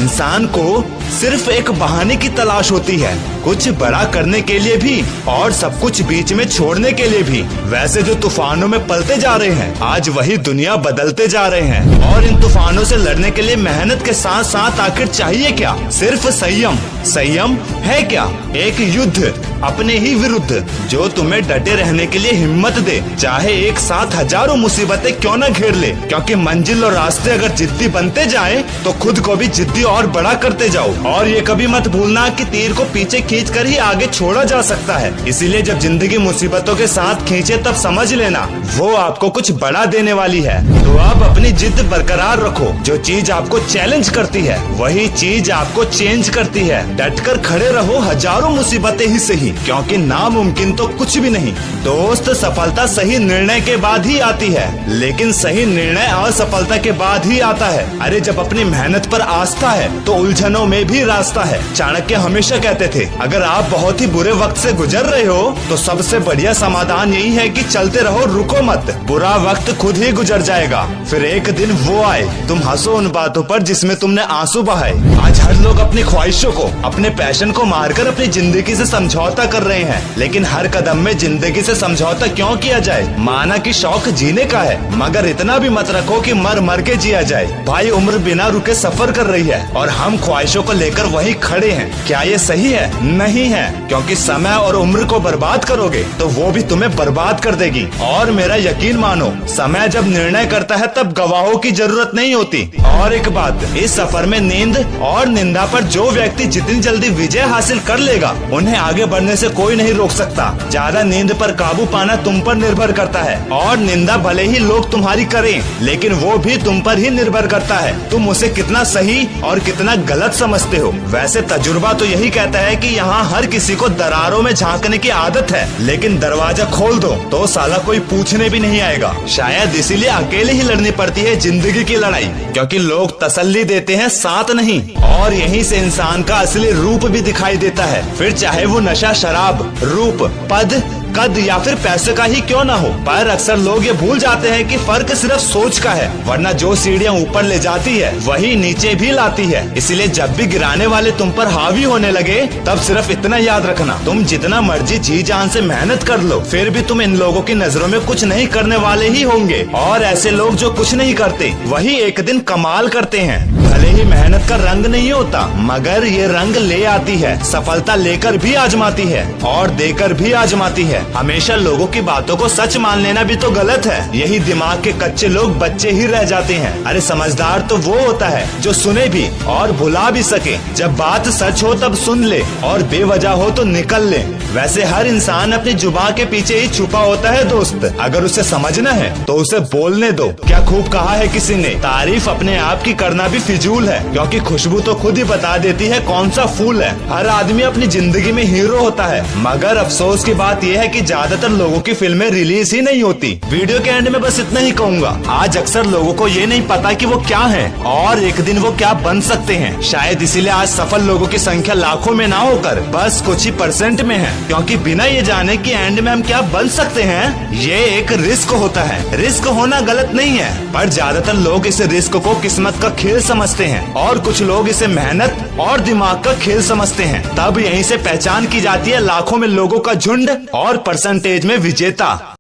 इंसान को सिर्फ एक बहाने की तलाश होती है, कुछ बड़ा करने के लिए भी और सब कुछ बीच में छोड़ने के लिए भी। वैसे जो तूफानों में पलते जा रहे हैं, आज वही दुनिया बदलते जा रहे हैं। और इन तूफानों से लड़ने के लिए मेहनत के साथ साथ आखिर चाहिए क्या? सिर्फ संयम। संयम है क्या? एक युद्ध अपने ही विरुद्ध, जो तुम्हें डटे रहने के लिए हिम्मत दे, चाहे एक साथ हजारों मुसीबतें क्यों न घेर ले। क्योंकि मंजिल और रास्ते अगर जिद्दी बनते जाए तो खुद को भी जिद्दी और बड़ा करते जाओ। और ये कभी मत भूलना कि तीर को पीछे खींचकर ही आगे छोड़ा जा सकता है। इसीलिए जब जिंदगी मुसीबतों के साथ खींचे तब समझ लेना वो आपको कुछ बड़ा देने वाली है। तो आप अपनी जिद बरकरार रखो। जो चीज आपको चैलेंज करती है वही चीज आपको चेंज करती है। डटकर खड़े रहो, हजारों मुसीबतें ही सही, क्योंकि नामुमकिन तो कुछ भी नहीं। दोस्त, सफलता सही निर्णय के बाद ही आती है, लेकिन सही निर्णय असफलता के बाद ही आता है। अरे जब अपनी मेहनत पर आस्था है तो उलझनों में भी रास्ता है। चाणक्य हमेशा कहते थे, अगर आप बहुत ही बुरे वक्त से गुजर रहे हो तो सबसे बढ़िया समाधान यही है कि चलते रहो, रुको मत। बुरा वक्त खुद ही गुजर जाएगा, फिर एक दिन वो आए तुम हंसो उन बातों पर जिसमें तुमने आंसू बहाए। आज हर लोग अपनी ख्वाहिशों को, अपने पैशन को मारकर अपनी जिंदगी से समझौता कर रहे हैं, लेकिन हर कदम में जिंदगी से समझौता क्यों किया जाए? माना कि शौक जीने का है, मगर इतना भी मत रखो कि मर मर के जिया जाए। भाई, उम्र बिना रुके सफर कर रही है और हम ख्वाहिशों को लेकर वहीं खड़े हैं। क्या ये सही है? नहीं है, क्योंकि समय और उम्र को बर्बाद करोगे तो वो भी तुम्हें बर्बाद कर देगी। और मेरा यकीन मानो, समय जब निर्णय करता है तब गवाहों की जरूरत नहीं होती। और एक बात, इस सफर में नींद और निंदा पर जो व्यक्ति जितनी जल्दी विजय हासिल कर लेगा उन्हें आगे बढ़ने से कोई नहीं रोक सकता। ज्यादा नींद पर काबू पाना तुम पर निर्भर करता है, और निंदा भले ही लोग तुम्हारी करें, लेकिन वो भी तुम पर ही निर्भर करता है तुम उसे कितना सही और कितना गलत समझते हो। वैसे तजुर्बा तो यही कहता है कि यहाँ हर किसी को दरारों में झांकने की आदत है, लेकिन दरवाजा खोल दो तो साला कोई पूछने भी नहीं आएगा। शायद इसीलिए अकेले ही लड़नी पड़ती है जिंदगी की लड़ाई, क्योंकि लोग तसल्ली देते हैं, साथ नहीं। और यहीं से इंसान का असली रूप भी दिखाई देता है, फिर चाहे वो नशा, शराब, रूप, पद, कद या फिर पैसे का ही क्यों ना हो। पर अक्सर लोग ये भूल जाते हैं कि फर्क सिर्फ सोच का है, वरना जो सीढ़ियाँ ऊपर ले जाती है वही नीचे भी लाती है। इसलिए जब भी गिराने वाले तुम पर हावी होने लगे तब सिर्फ इतना याद रखना, तुम जितना मर्जी जी जान से मेहनत कर लो, फिर भी तुम इन लोगों की नजरों में कुछ नहीं करने वाले ही होंगे। और ऐसे लोग जो कुछ नहीं करते वही एक दिन कमाल करते हैं। भले ही मेहनत का रंग नहीं होता, मगर ये रंग ले आती है। सफलता लेकर भी आजमाती है और देकर भी आजमाती है। हमेशा लोगों की बातों को सच मान लेना भी तो गलत है। यही दिमाग के कच्चे लोग बच्चे ही रह जाते हैं। अरे समझदार तो वो होता है जो सुने भी और भुला भी सके। जब बात सच हो तब सुन ले और बेवजह हो तो निकल ले। वैसे हर इंसान अपनी जुबान के पीछे ही छुपा होता है दोस्त, अगर उसे समझना है तो उसे बोलने दो। क्या खूब कहा है किसी ने, तारीफ अपने आप की करना भी फिजूल है, क्योंकि खुशबू तो खुद ही बता देती है कौन सा फूल है। हर आदमी अपनी जिंदगी में हीरो होता है, मगर अफसोस की बात यह है कि ज्यादातर लोगों की फिल्में रिलीज ही नहीं होती। वीडियो के एंड में बस इतना ही कहूँगा, आज अक्सर लोगों को ये नहीं पता कि वो क्या है और एक दिन वो क्या बन सकते हैं। शायद इसीलिए आज सफल लोगों की संख्या लाखों में ना होकर बस कुछ ही % में है, क्योंकि बिना ये जाने कि एंड में हम क्या बन सकते हैं, ये एक रिस्क होता है। रिस्क होना गलत नहीं है, पर ज्यादातर लोग इस रिस्क को किस्मत का खेल समझते हैं और कुछ लोग इसे मेहनत और दिमाग का खेल समझते हैं। तब यहीं से पहचान की जाती है लाखों में लोगों का झुंड और % में विजेता।